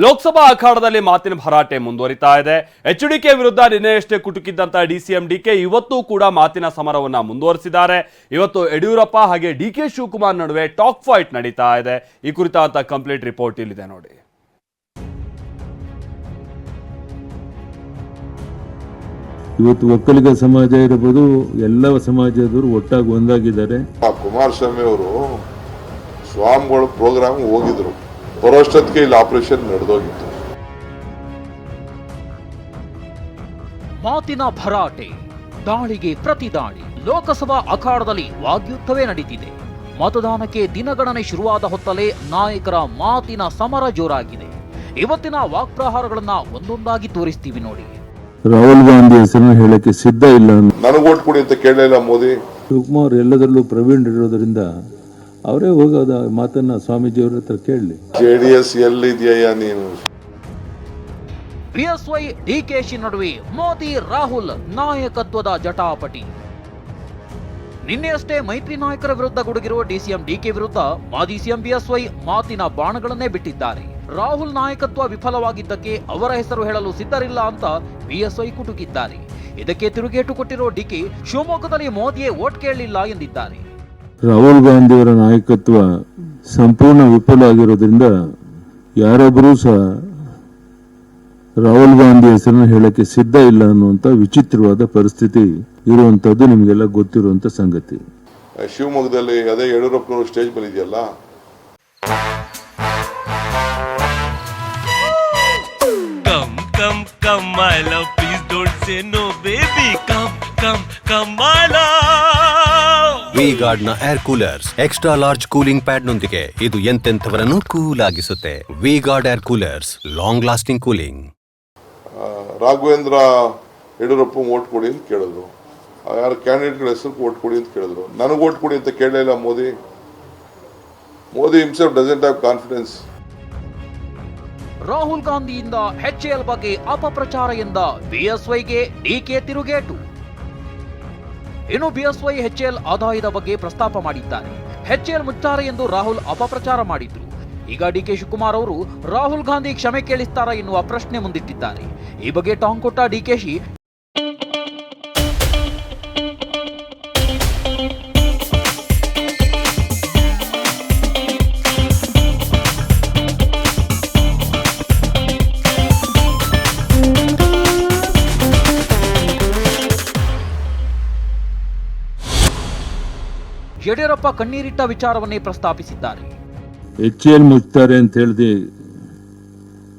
ಲೋಕಸಭಾ ಅಖಾಡದಲ್ಲಿ ಮಾತಿನ ಭರಾಟೆ ಮುಂದುವರಿತಾ ಇದೆ. ಎಚ್ಡಿಕೆ ವಿರುದ್ಧ ನಿನ್ನೆಯಷ್ಟೇ ಕುಟುಕಿದ್ದಂತ ಡಿಸಿಎಂ ಡಿಕೆ ಇವತ್ತು ಕೂಡ ಮಾತಿನ ಸಮರವನ್ನ ಮುಂದುವರಿಸಿದ್ದಾರೆ. ಇವತ್ತು ಯಡಿಯೂರಪ್ಪ ಹಾಗೆ ಡಿಕೆ ಶಿವಕುಮಾರ್ ನಡುವೆ ಟಾಕ್ ಫೈಟ್ ನಡೀತಾ ಇದೆ. ಈ ಕುರಿತಾದ ಕಂಪ್ಲೀಟ್ ರಿಪೋರ್ಟ್ ಇಲ್ಲಿದೆ ನೋಡಿ. ಇವತ್ತು ಒಕ್ಕಲಿಗ ಸಮಾಜ ಇರಬಹುದು, ಎಲ್ಲ ಸಮಾಜದವರು ಒಟ್ಟಾಗಿ ಒಂದಾಗಿದ್ದಾರೆ. ಕುಮಾರಸ್ವಾಮಿ ಅವರು ಸ್ವಾಮಿಗಳು ಪ್ರೋಗ್ರಾಮ್ ಹೋಗಿದ್ರು, ಬರೋಷ್ಟೊತ್ತಿಗೆ ಇಲ್ಲಿ ಆಪರೇಷನ್ ನಡೆದೋಗಿತ್ತು. ಮಾತಿನ ಭರಾಟೆ, ದಾಳಿಗೆ ಪ್ರತಿ ದಾಳಿ. ಲೋಕಸಭಾ ಅಖಾಡದಲ್ಲಿ ವಾಗ್ಯುದ್ಧವೇ ನಡೀತಿದೆ. ಮತದಾನಕ್ಕೆ ದಿನಗಣನೆ ಶುರುವಾದ ಹೊತ್ತಲೇ ನಾಯಕರ ಮಾತಿನ ಸಮರ ಜೋರಾಗಿದೆ. ಇವತ್ತಿನ ವಾಕ್ಪ್ರಹಾರಗಳನ್ನ ಒಂದೊಂದಾಗಿ ತೋರಿಸ್ತೀವಿ ನೋಡಿ. ರಾಹುಲ್ ಗಾಂಧಿ ಹೆಸರನ್ನು ಹೇಳಕ್ಕೆ ಸಿದ್ಧ ಇಲ್ಲ. ನನಗೆ ಓಟ್ ಕೊಡಿ ಅಂತ ಕೇಳಲಿಲ್ಲ ಮೋದಿ. ಶಿವಕುಮಾರ್ ಎಲ್ಲದರಲ್ಲೂ ಪ್ರವೀಣ್ ಇರೋದ್ರಿಂದ ಅವರೇ ಹೋಗೋದ ಮಾತನ್ನ ಸ್ವಾಮೀಜಿಯವರ ಹತ್ರ ಕೇಳಲಿ. ಜೆಡಿಎಸ್ ಎಲ್ಲಿದೆಯಾ ನೀನು? ಬಿಎಸ್ವೈ ಡಿಕೆಶಿ ನಡುವೆ ಮೋದಿ ರಾಹುಲ್ ನಾಯಕತ್ವದ ಜಟಾಪಟಿ. ನಿನ್ನೆಯಷ್ಟೇ ಮೈತ್ರಿ ನಾಯಕರ ವಿರುದ್ಧ ಗುಡುಗಿರುವ ಡಿಸಿಎಂ ಡಿಕೆ ವಿರುದ್ಧ ಮಾಜಿ ಸಿಎಂ ಬಿಎಸ್ವೈ ಮಾತಿನ ಬಾಣಗಳನ್ನೇ ಬಿಟ್ಟಿದ್ದಾರೆ. ರಾಹುಲ್ ನಾಯಕತ್ವ ವಿಫಲವಾಗಿದ್ದಕ್ಕೆ ಅವರ ಹೆಸರು ಹೇಳಲು ಸಿದ್ಧರಿಲ್ಲ ಅಂತ ಬಿಎಸ್ವೈ ಕುಟುಕಿದ್ದಾರೆ. ಇದಕ್ಕೆ ತಿರುಗೇಟು ಕೊಟ್ಟಿರೋ ಡಿಕೆ ಶಿವಮೊಗ್ಗದಲ್ಲಿ ಮೋದಿಯೇ ಓಟ್ ಕೇಳಲಿಲ್ಲ ಎಂದಿದ್ದಾರೆ. ರಾಹುಲ್ ಗಾಂಧಿಯವರ ನಾಯಕತ್ವ ಸಂಪೂರ್ಣ ವಿಫಲ ಆಗಿರೋದ್ರಿಂದ ಯಾರೊಬ್ಬರೂ ಸಹ ರಾಹುಲ್ ಗಾಂಧಿ ಹೆಸರನ್ನು ಹೇಳಕ್ಕೆ ಸಿದ್ಧ ಇಲ್ಲ ಅನ್ನುವಂತ ವಿಚಿತ್ರವಾದ ಪರಿಸ್ಥಿತಿ ಇರುವಂತದ್ದು ನಿಮಗೆಲ್ಲ ಗೊತ್ತಿರುವಂತ ಸಂಗತಿ. ಶಿವಮೊಗ್ಗದಲ್ಲಿ ಅದೇ ಯಡಿಯೂರಪ್ಪನವರು ಸ್ಟೇಜ್ ಮೇಲೆ ಇದೆಯಲ್ಲ, Come my love, please don't say no baby. Come my love. V-Guard ನ air coolers extra large cooling pad ನೊಂದಿಗೆ ಇದು ಎಂತೆಂಥವರನ್ನು ಕೂಲ್ ಆಗಿಸುತ್ತೆ. V-Guard air coolers, long lasting cooling. Raghavendra Yediyurappa vote ಕೊಡಿ ಅಂತ ಕೇಳಿದ್ರು, ಯಾರ ಕ್ಯಾಂಡಿಡೇಟ್ಗಳ ಹೆಸರು ಓಟ್ ಕೊಡಿ ಅಂತ ಕೇಳಿದ್ರು. ನನಗೆ ಓಟ್ ಕೊಡಿ ಅಂತ ಕೇಳಲಿಲ್ಲ Modi. Modi himself doesn't have confidence. Rahul ಗಾಂಧಿಯಿಂದ ಎಚ್ಎಎಲ್ ಬಗ್ಗೆ ಅಪಪ್ರಚಾರ ಎಂದ ಬಿಎಸ್ವೈಗೆ ಡಿಕೆ ತಿರುಗೇಟು. ಇನ್ನು ಬಿಎಸ್ವೈ ಎಚ್ಎಎಲ್ ಆದಾಯದ ಬಗ್ಗೆ ಪ್ರಸ್ತಾಪ ಮಾಡಿದ್ದಾರೆ. ಎಚ್ಎಎಲ್ ಮುಚ್ಚಾರ ಎಂದು ರಾಹುಲ್ ಅಪಪ್ರಚಾರ ಮಾಡಿದ್ರು. ಈಗ ಡಿಕೆ ಶಿವಕುಮಾರ್ ಅವರು ರಾಹುಲ್ ಗಾಂಧಿ ಕ್ಷಮೆ ಕೇಳಿಸ್ತಾರಾ ಎನ್ನುವ ಪ್ರಶ್ನೆ ಮುಂದಿಟ್ಟಿದ್ದಾರೆ. ಈ ಬಗ್ಗೆ ಟಾಂಗ್ ಕೊಟ್ಟ ಡಿಕೆಶಿ ಯಡಿಯೂರಪ್ಪ ಕಣ್ಣೀರಿಟ್ಟ ವಿಚಾರವನ್ನೇ ಪ್ರಸ್ತಾಪಿಸಿದ್ದಾರೆ. HCL ಮುಚ್ತಾರೆ ಅಂತ ಹೇಳಿ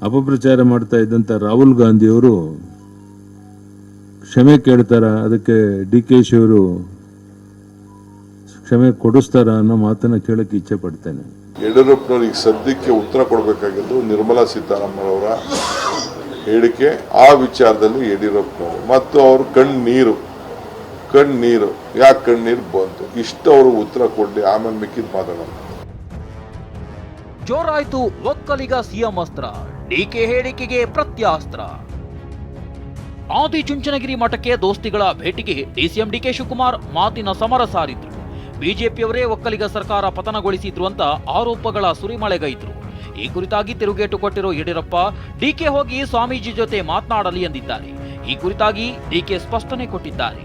ಅಪಪ್ರಚಾರ ಮಾಡ್ತಾ ಇದ್ದಂತ ರಾಹುಲ್ ಗಾಂಧಿ ಅವರು ಕ್ಷಮೆ ಕೇಳ್ತಾರ, ಅದಕ್ಕೆ ಡಿಕೆಶಿ ಅವರು ಕ್ಷಮೆ ಕೊಡಿಸ್ತಾರ ಅನ್ನೋ ಮಾತನ್ನ ಕೇಳಕ್ಕೆ ಇಚ್ಛೆ ಪಡ್ತೇನೆ. ಯಡಿಯೂರಪ್ಪನವ್ರಿಗೆ ಸದ್ಯಕ್ಕೆ ಉತ್ತರ ಕೊಡಬೇಕಾಗಿದ್ದು ನಿರ್ಮಲಾ ಸೀತಾರಾಮನ್ ಅವರ ಹೇಳಿಕೆ. ಆ ವಿಚಾರದಲ್ಲಿ ಯಡಿಯೂರಪ್ಪನವರು ಮತ್ತು ಅವರು ಕಣ್ಣೀರು ಯಾಕೆ ಕಣ್ಣೀರು ಬಂತು ಇಷ್ಟು ಅವರು ಉತ್ತರ ಕೊಡ್ಲಿ, ಆಮೇಲೆ ಮಿಕ್ಕಿದ್ ಮಾತಾಡೋಣ. ಜೋರಾಯ್ತು ಒಕ್ಕಲಿಗ ಸಿಎಂ ಅಸ್ತ್ರ, ಡಿಕೆ ಹೇಳಿಕೆಗೆ ಪ್ರತ್ಯಾಸ್ತ್ರ. ಆದಿಚುಂಚನಗಿರಿ ಮಠಕ್ಕೆ ದೋಸ್ತಿಗಳ ಭೇಟಿಗೆ ಡಿಸಿಎಂ ಡಿಕೆ ಶಿವಕುಮಾರ್ ಮಾತಿನ ಸಮರ ಸಾರಿದ್ರು. ಬಿಜೆಪಿಯವರೇ ಒಕ್ಕಲಿಗ ಸರ್ಕಾರ ಪತನಗೊಳಿಸಿದ್ರು ಅಂತ ಆರೋಪಗಳ ಸುರಿಮಳೆಗೈದ್ರು. ಈ ಕುರಿತಾಗಿ ತಿರುಗೇಟು ಕೊಟ್ಟಿರೋ ಯಡಿಯೂರಪ್ಪ ಡಿಕೆ ಹೋಗಿ ಸ್ವಾಮೀಜಿ ಜೊತೆ ಮಾತನಾಡಲಿ ಎಂದಿದ್ದಾರೆ. ಈ ಕುರಿತಾಗಿ ಡಿಕೆ ಸ್ಪಷ್ಟನೆ ಕೊಟ್ಟಿದ್ದಾರೆ.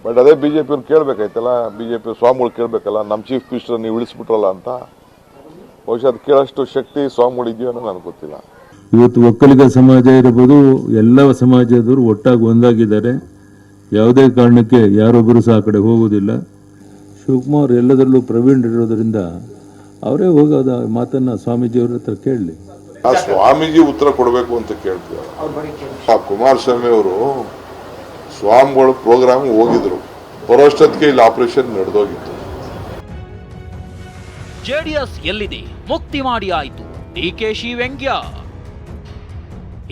ಬಟ್ ಅದೇ ಬಿಜೆಪಿ ಕೇಳಬೇಕಾಯ್ತಲ್ಲ, ಬಿಜೆಪಿ ಸ್ವಾಮಿಗಳು ಕೇಳಬೇಕಲ್ಲ, ನಮ್ಮ ಚೀಫ್ ಮಿನಿಸ್ಟರ್ ನೀವು ಇಳಿಸ್ಬಿಟ್ರಲ್ಲ ಅಂತ. ಬಹುಶಃ ಅದು ಕೇಳೋಷ್ಟು ಶಕ್ತಿ ಸ್ವಾಮಿಗಳು ಇದೆಯೋ ಅನ್ನೋ ನನಗೆ ಗೊತ್ತಿಲ್ಲ. ಇವತ್ತು ಒಕ್ಕಲಿಗ ಸಮಾಜ ಇರಬಹುದು, ಎಲ್ಲ ಸಮಾಜದವರು ಒಟ್ಟಾಗಿ ಒಂದಾಗಿದ್ದಾರೆ. ಯಾವುದೇ ಕಾರಣಕ್ಕೆ ಯಾರೊಬ್ಬರು ಸಹ ಆ ಕಡೆ ಹೋಗುವುದಿಲ್ಲ. ಶಿವಕುಮಾರ್ ಎಲ್ಲದರಲ್ಲೂ ಪ್ರವೀಣ್ ಇರೋದ್ರಿಂದ ಅವರೇ ಹೋಗೋದ ಮಾತನ್ನ ಸ್ವಾಮೀಜಿಯವರ ಹತ್ರ ಕೇಳಲಿ. ಆ ಸ್ವಾಮೀಜಿ ಉತ್ತರ ಕೊಡಬೇಕು ಅಂತ ಕೇಳ್ತೀವಿ. ಆ ಕುಮಾರಸ್ವಾಮಿ ಅವರು ಸ್ವಾಮಿಗಳು ಪ್ರೋಗ್ರಾಮ್ ಹೋಗಿದ್ರು, ಬರೋಷ್ಟೊತ್ತಿಗೆ ಇಲ್ಲಿ ಆಪರೇಷನ್ ನಡೆದೋಗಿತ್ತು. ಜೆಡಿಎಸ್ ಎಲ್ಲಿದೆ, ಮುಕ್ತಿ ಮಾಡಿ ಆಯಿತು, ಡಿಕೆಶಿ ವ್ಯಂಗ್ಯ.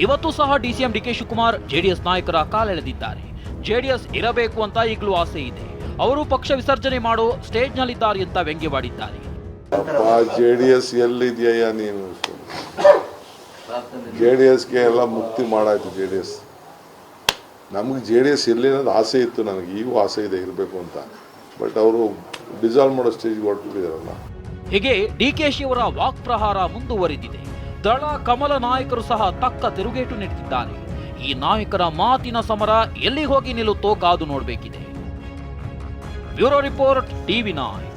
ಇವತ್ತು ಸಹ ಡಿಸಿಎಂ ಡಿಕೆ ಶಿವಕುಮಾರ್ ಜೆಡಿಎಸ್ ನಾಯಕರ ಕಾಲೆಳೆದಿದ್ದಾರೆ. ಜೆಡಿಎಸ್ ಇರಬೇಕು ಅಂತ ಈಗಲೂ ಆಸೆ ಇದೆ. ಅವರು ಪಕ್ಷ ವಿಸರ್ಜನೆ ಮಾಡೋ ಸ್ಟೇಜ್ನಲ್ಲಿದ್ದಾರೆ ಅಂತ ವ್ಯಂಗ್ಯವಾಡಿದ್ದಾರೆ. ಜೆಡಿಎಸ್ ಎಲ್ಲಿದೆಯಾ ನೀನು? ಜೆಡಿಎಸ್ಗೆ ಎಲ್ಲ ಮುಕ್ತಿ ಮಾಡಾಯ್ತು. ಜೆಡಿಎಸ್ ನಮಗೆ ಜೆಡಿಎಸ್ ಎಲ್ಲಿ ಅನ್ನೋದು ಆಸೆ ಇತ್ತು, ನನಗೆ ಈಗೂ ಆಸೆ ಇದೆ ಇರಬೇಕು ಅಂತ. ಬಟ್ ಅವರು ಡಿಸಾಲ್ವ್ ಮಾಡೋ ಸ್ಟೇಜ್ಗೆ ಹೊರಟಿದ್ದಾರಲ್ಲ. ಹೀಗೆ ಡಿಕೆಶಿ ಅವರ ವಾಕ್ ಪ್ರಹಾರ ಮುಂದುವರಿದಿದೆ. ದಳ ಕಮಲ ನಾಯಕರು ಸಹ ತಕ್ಕ ತಿರುಗೇಟು ನೀಡುತ್ತಿದ್ದಾರೆ. ಈ ನಾಯಕರ ಮಾತಿನ ಸಮರ ಎಲ್ಲಿ ಹೋಗಿ ನಿಲ್ಲುತ್ತೋ ಕಾದು ನೋಡಬೇಕಿದೆ. Bureau report, TV9.